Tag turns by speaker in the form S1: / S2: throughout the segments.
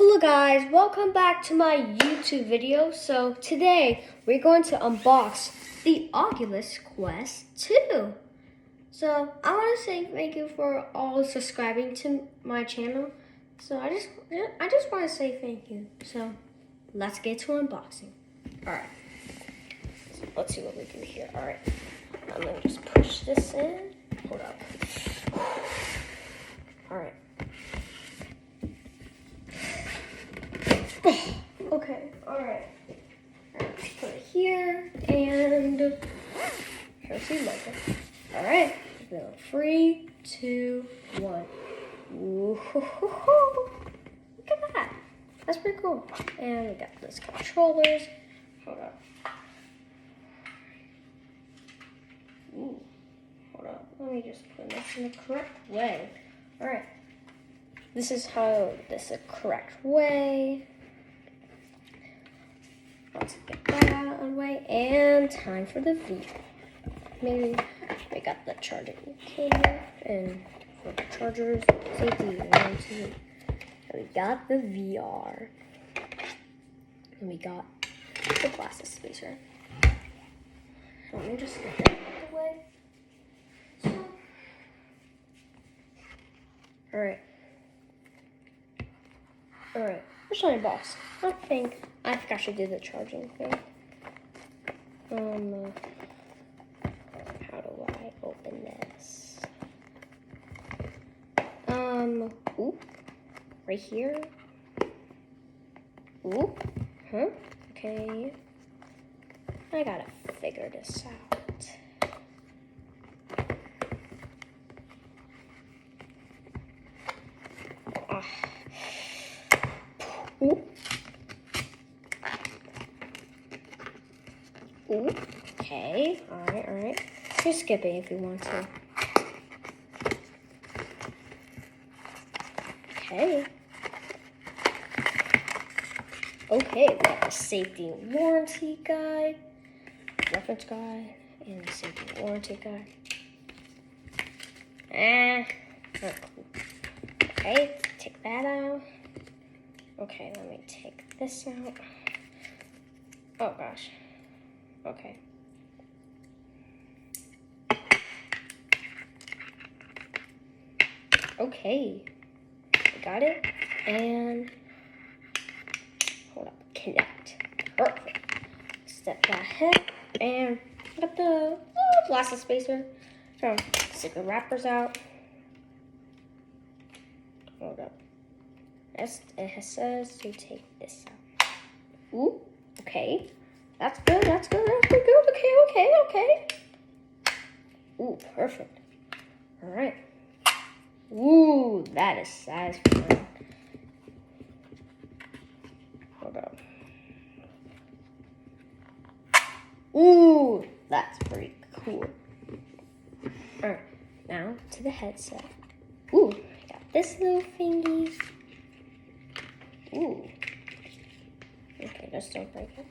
S1: Hello guys, welcome back to my YouTube video. So today we're going to unbox the Oculus Quest 2. So I want to say thank you for all subscribing to my channel. So I just want to say thank you. So let's get to unboxing. Alright, so let's see what we do here. Alright, I'm going to just push this in. Hold up. Alright. Okay, alright. Let's put it here, and here's the logo. Alright, so 3, 2, 1. Ooh, look at that. That's pretty cool. And we got this controllers. Hold up. Ooh, hold up. Let me just put this in the correct way. Alright. This is the correct way. Let's get that out of the way, and time for the VR. Maybe we got the charging cable, and for the chargers, safety, 1, 2. And we got the VR, and we got the glasses spacer. Let me just get that out of the way. So, Alright, where's my box? I think I should do the charging thing. How do I open this? Ooh, right here. Ooh, okay. I gotta figure this out. Ooh. Ooh. Okay. Alright. Just skip it if you want to. Okay. Okay, we got the safety and warranty guide, reference guide, and the safety and warranty guide. Not cool. Okay, take that out. Okay, let me take this out. Oh gosh. Okay. Okay. I got it. And hold up. Connect. Perfect. Step that head. And got the glasses spacer. So stick the wrappers out. Hold up. It says to take this out. Ooh, okay. That's good, that's good. Okay. Ooh, perfect. Alright. Ooh, that is satisfying. Hold up. Ooh, that's pretty cool. Alright, now to the headset. Ooh, I got this little thingy. Ooh. Okay, just don't break it.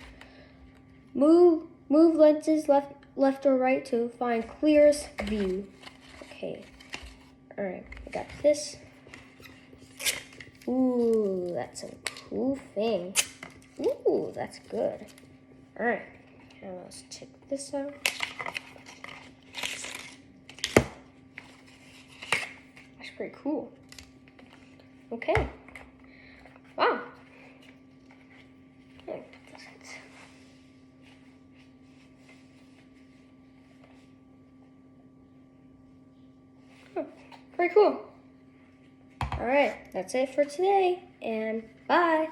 S1: Move lenses left or right to find clearest view. Okay. Alright, I got this. Ooh, that's a cool thing. Ooh, that's good. Alright, now let's take this out. That's pretty cool. Okay. Wow. Pretty cool. Alright, that's it for today, and bye.